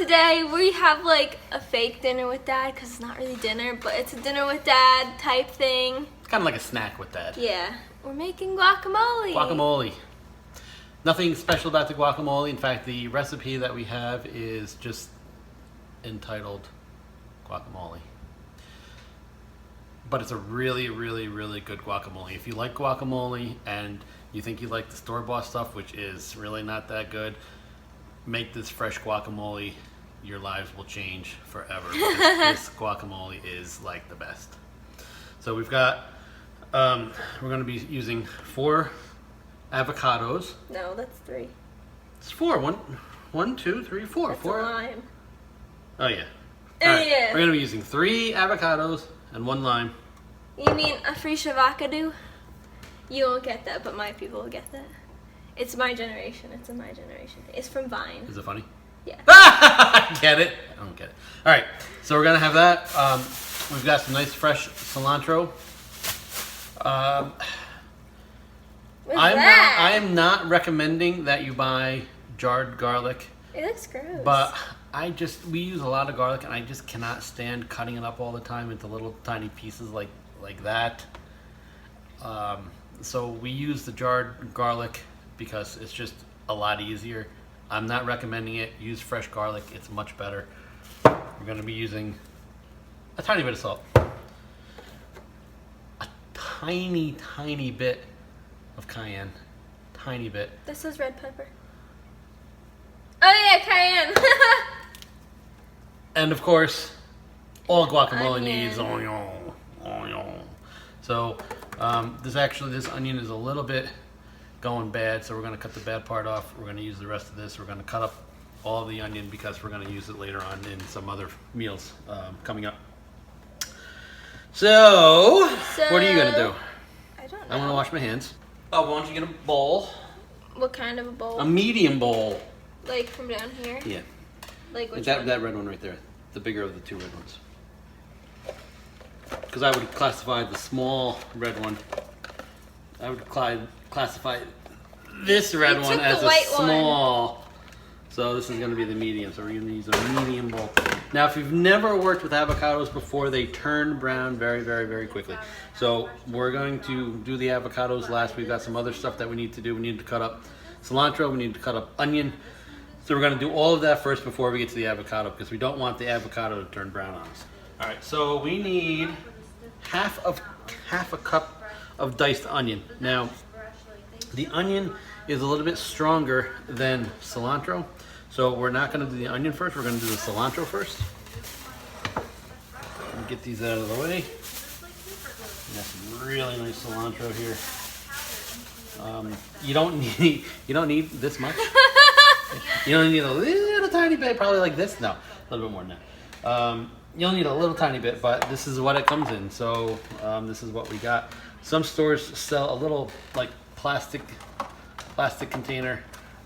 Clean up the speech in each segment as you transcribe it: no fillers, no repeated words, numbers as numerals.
today we have like a fake dinner with Dad because it's not really dinner, but it's a dinner with Dad type thing. It's kind of like a snack with Dad. Yeah, we're making guacamole. Guacamole. Nothing special about the guacamole. In fact, the recipe that we have is just entitled guacamole. But it's a really, really, really good guacamole. If you like guacamole and you think you like the store-bought stuff, which is really not that good, make this fresh guacamole. Your lives will change forever. This guacamole is like the best. So we've got, we're going to be using 4 avocados. No, that's 3. It's 4. 1, 2, 3, 4. That's 4. a lime. Oh yeah. Oh, All right. yeah. We're going to be using 3 avocados and 1 lime. You mean a free shavacado? You won't get that, but my people will get that. It's my generation. It's a my generation thing. It's from Vine. Is it funny? Yeah. I get it. I don't get it. All right. So we're going to have that. We've got some nice fresh cilantro. I am not recommending that you buy jarred garlic. It looks gross. But we use a lot of garlic, and I just cannot stand cutting it up all the time into little tiny pieces like that. So we use the jarred garlic because it's just a lot easier. I'm not recommending it. Use fresh garlic. It's much better. We're going to be using a tiny bit of salt. A tiny, tiny bit of cayenne. Tiny bit. This is red pepper. Oh yeah, cayenne. And of course, all guacamole Onion. needs onion. So this onion is a little bit going bad, so we're going to cut the bad part off. We're going to use the rest of this. We're going to cut up all the onion because we're going to use it later on in some other meals coming up. So what are you going to do? I don't know. I want to wash my hands. Oh, why don't you get a bowl? What kind of a bowl? A medium bowl. Like from down here? Yeah. Like which that one? That red one right there. The bigger of the 2 red ones. Because I would classify the small red one. I would classify this red one as a small. So this is going to be the medium. So we're going to use a medium bowl. Now, if you've never worked with avocados before, they turn brown very, very, very quickly. So we're going to do the avocados last. We've got some other stuff that we need to do. We need to cut up cilantro. We need to cut up onion. So we're going to do all of that first before we get to the avocado because we don't want the avocado to turn brown on us. All right, so we need half a cup of diced onion. Now, the onion is a little bit stronger than cilantro, so we're not going to do the onion first. We're going to do the cilantro first. Get these out of the way. We got some really nice cilantro here. You don't need this much. You only need a little tiny bit, probably like this. No, a little bit more than that. You'll need a little tiny bit, but this is what it comes in. So this is what we got. Some stores sell a little like plastic container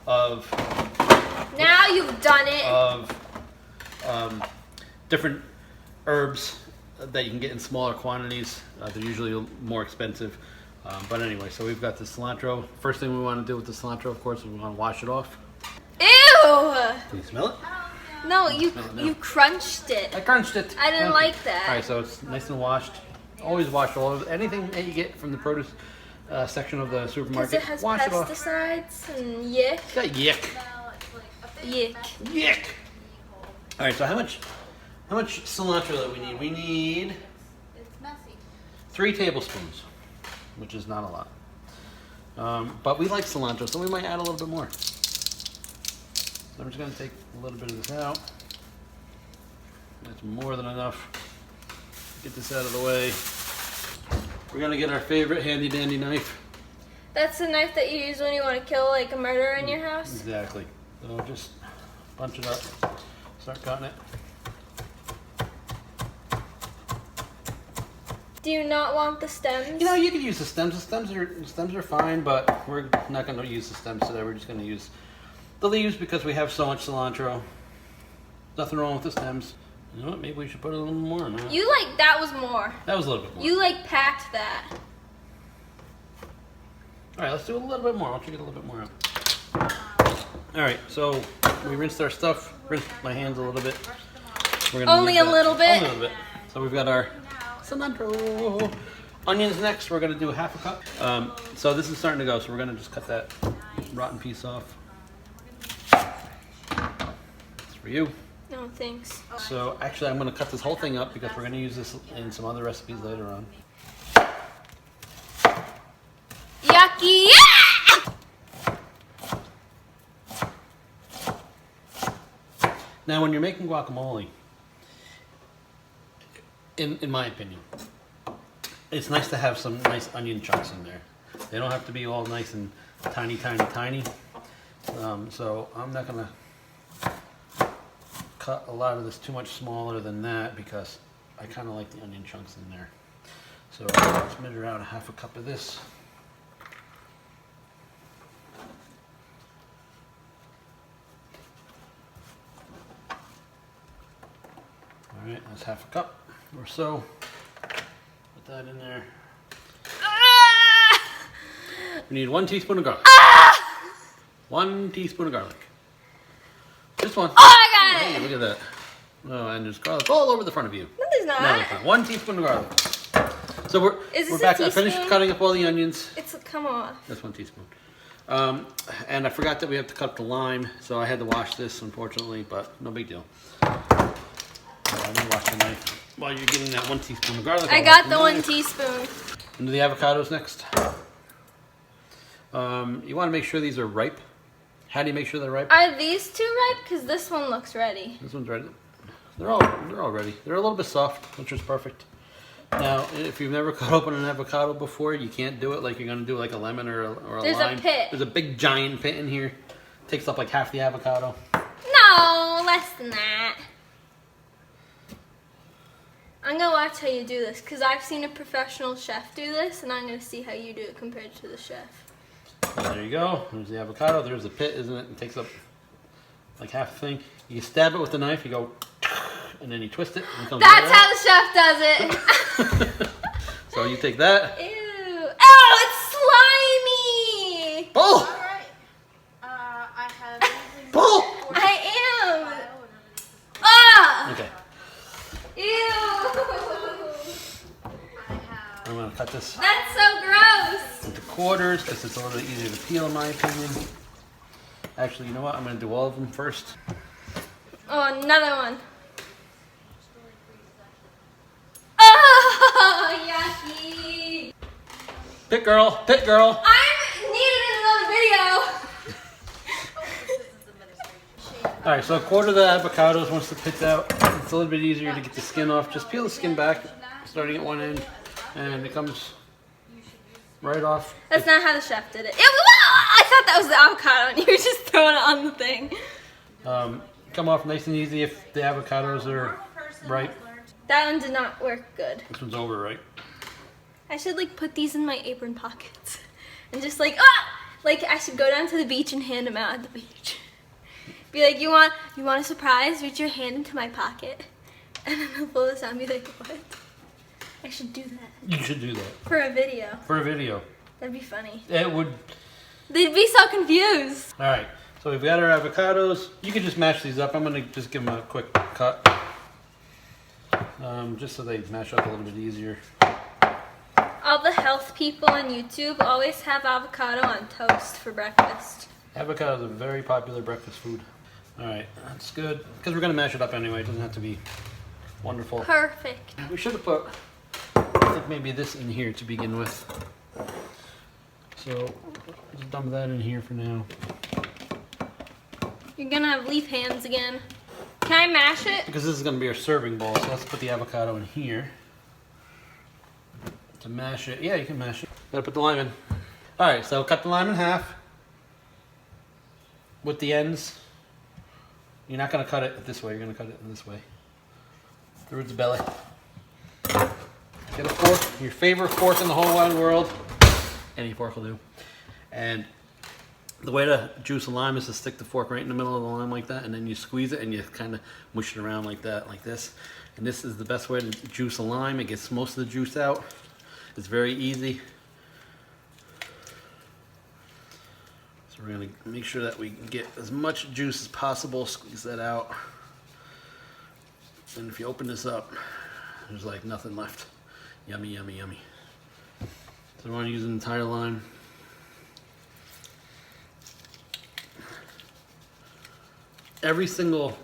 of. Now you've done it. Of different herbs that you can get in smaller quantities. They're usually more expensive. But anyway, so we've got the cilantro. First thing we want to do with the cilantro, of course, is we want to wash it off. Ew! Can you smell it? No, you crunched it. I crunched it. I didn't like that. All right, so it's nice and washed. Always wash all of it. Anything that you get from the produce section of the supermarket, Because it has wash it off. pesticides and yuck. It's got yick. Yuck. Yick. All right, so how much cilantro that we need? We need 3 tablespoons, which is not a lot. But we like cilantro, so we might add a little bit more. So I'm just going to take a little bit of this out. That's more than enough. Get this out of the way. We're going to get our favorite handy dandy knife. That's the knife that you use when you want to kill like a murderer in your house? Exactly. So just bunch it up. Start cutting it. Do you not want the stems? You know, you can use the stems. The stems are fine, but we're not going to use the stems today. We're just going to use the leaves because we have so much cilantro. Nothing wrong with the stems. You know what? Maybe we should put a little more in that. You like, that was more. That was a little bit more. You like packed that. All right, let's do a little bit more. Why don't you get a little bit more out? All right, so we rinsed our stuff. Rinsed my hands a little bit. We're gonna Only a little bit. Only a little bit. So we've got our cilantro. Onions next. We're gonna do half a cup. So this is starting to go. So we're gonna just cut that rotten piece off. It's for you. No, thanks. So actually, I'm gonna cut this whole thing up because we're gonna use this in some other recipes later on. Yucky! Now, when you're making guacamole, in my opinion, it's nice to have some nice onion chunks in there. They don't have to be all nice and tiny. So I'm not gonna cut a lot of this too much smaller than that because I kind of like the onion chunks in there. So let's measure out a half a cup of this. All right, that's half a cup or so. Put that in there. We need 1 teaspoon of garlic. 1 teaspoon of garlic. Just one. Oh, I got it! Hey, look at that. Oh, and there's garlic all over the front of you. No, there's not. No, there's not. 1 teaspoon of garlic. So we're a back. I teaspoon? finished cutting up all the onions. Come off. That's 1 teaspoon. And I forgot that we have to cut the lime, so I had to wash this, unfortunately, but no big deal. I'm gonna wash the knife while you're getting that 1 teaspoon of garlic. I got the 1 teaspoon. And the avocados next. You want to make sure these are ripe. How do you make sure they're ripe? Are these two ripe? Because this one looks ready. This one's ready. They're all ready. They're a little bit soft, which is perfect. Now, if you've never cut open an avocado before, you can't do it like you're gonna do like a lemon or a There's lime. There's a pit. There's a big giant pit in here. Takes up like half the avocado. No, less than that. I'm gonna watch how you do this because I've seen a professional chef do this, and I'm gonna see how you do it compared to the chef. There you go. There's the avocado. There's the pit, isn't it? It takes up like half the thing. You stab it with the knife. You go, and then you twist it. And it comes That's right how the chef does it. So you take that. Ew! Oh, it's slimy. Pull. All right. I have. Pull. I am. Ah! Okay. Ew! I'm gonna cut this That's so gross. into quarters because it's a little bit easier to peel, in my opinion. Actually, you know what? I'm gonna do all of them first. Oh, another one. Oh, yucky. Pit girl, pit girl. I'm needed in another video. All right, so a quarter of the avocados once the pit's out. It's a little bit easier to get the skin off. Just peel the skin back, starting at one end, and it comes right off. That's not how the chef did it. I thought that was the avocado, and you were just throwing it on the thing. Come off nice and easy if the avocados are ripe. That one did not work good. This one's over, right? I should like put these in my apron pockets and just like like I should go down to the beach and hand them out at the beach. Be like, you want a surprise? Reach your hand into my pocket, and then they'll pull this out and be like, what? I should do that. You should do that For a video. for a video. That'd be funny. It would. They'd be so confused. All right, so we've got our avocados. You can just mash these up. I'm gonna just give them a quick cut, just so they mash up a little bit easier. All the health people on YouTube always have avocado on toast for breakfast. Avocado is a very popular breakfast food. All right, that's good because we're gonna mash it up anyway. It doesn't have to be wonderful. Perfect. We should have put, I think maybe this in here to begin with. So just dump that in here for now. You're gonna have leaf hands again. Can I mash it? Because this is gonna be our serving bowl, so let's put the avocado in here. To mash it, yeah, you can mash it. Gotta put the lime in. All right, so cut the lime in half with the ends. You're not gonna cut it this way, you're gonna cut it this way. Through its belly. Get a fork, your favorite fork in the whole wide world. Any fork will do. And the way to juice a lime is to stick the fork right in the middle of the lime like that, and then you squeeze it and you kind of mush it around like that, like this. And this is the best way to juice a lime. It gets most of the juice out. It's very easy. So So we're gonna make sure that we get as much juice as possible, squeeze that out. And if you open this up, there's like nothing left. Yummy, yummy, yummy. So we want to use an entire lime. Every single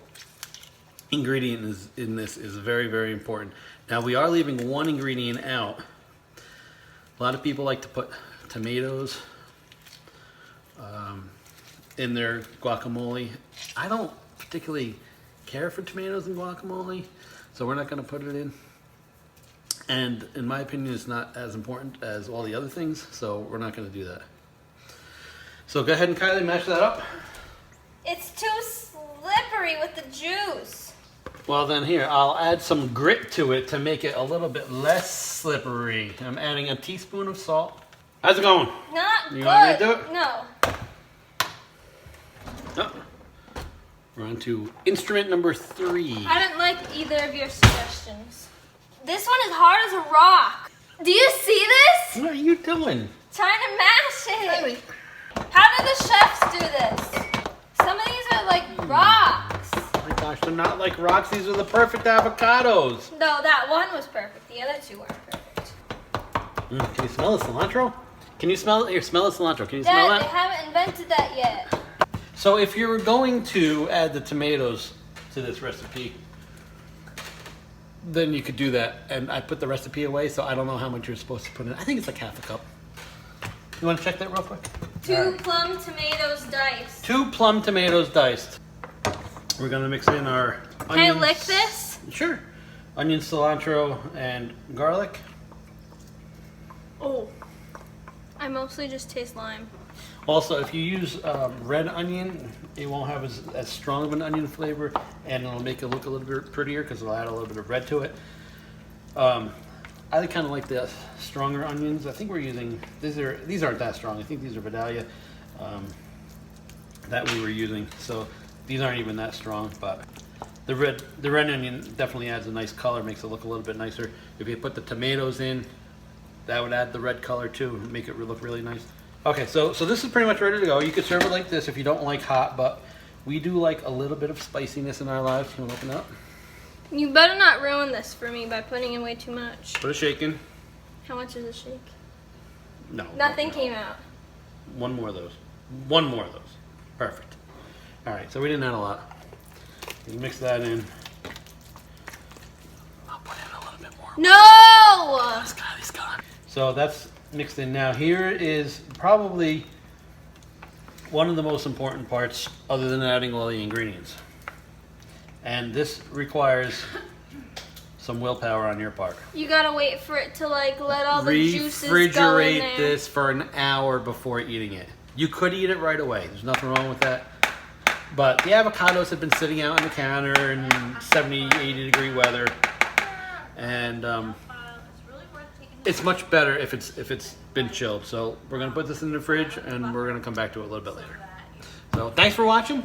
ingredient in this is very, very important. Now we are leaving one ingredient out. A lot of people like to put tomatoes in their guacamole. I don't particularly care for tomatoes in guacamole, so we're not going to put it in. And in my opinion, it's not as important as all the other things, so we're not going to do that. So go ahead and Kylie, mash that up. It's too slippery with the juice. Well then here, I'll add some grit to it to make it a little bit less slippery. I'm adding a teaspoon of salt. How's it going? Not good. You want me to do it? No. Oh. We're on to instrument number 3. I didn't like either of your suggestions. This one is hard as a rock. Do you see this? What are you doing? Trying to mash it. How do the chefs do this? Some of these are like rocks. Oh my gosh, they're not like rocks. These are the perfect avocados. No, that one was perfect. The other two weren't perfect. Can you smell the cilantro? Can you smell it? Here, smell the cilantro. Can you Dad, smell that? they haven't invented that yet. So if you're going to add the tomatoes to this recipe, then you could do that. And I put the recipe away, so I don't know how much you're supposed to put in. I think it's like half a cup. You want to check that real quick? 2 plum tomatoes diced. 2 plum tomatoes diced. We're going to mix in our onions. Can I lick this? Sure. Onion, cilantro, and garlic. Oh. I mostly just taste lime. Also, if you use red onion, it won't have as strong of an onion flavor, and it'll make it look a little bit prettier because it'll add a little bit of red to it. I kind of like the stronger onions. I think we're using these aren't that strong. I think these are Vidalia that we were using. So these aren't even that strong, but the red onion definitely adds a nice color, makes it look a little bit nicer. If you put the tomatoes in, that would add the red color too, make it look really nice. Okay, so this is pretty much ready to go. You could serve it like this if you don't like hot, but we do like a little bit of spiciness in our lives. You want to open it up? You better not ruin this for me by putting in way too much. Put a shake in. How much is a shake? No. Nothing came out. One more of those. One more of those. Perfect. All right, so we didn't add a lot. You mix that in. I'll put in a little bit more. No! He's gone. So that's mixed in now. Here is probably one of the most important parts other than adding all the ingredients. And this requires some willpower on your part. You gotta wait for it to like let all the juices go in there. Refrigerate this for an hour before eating it. You could eat it right away. There's nothing wrong with that. But the avocados have been sitting out on the counter in 70, 80 degree weather. And it's much better if it's been chilled. So we're gonna put this in the fridge and we're gonna come back to it a little bit later. So thanks for watching.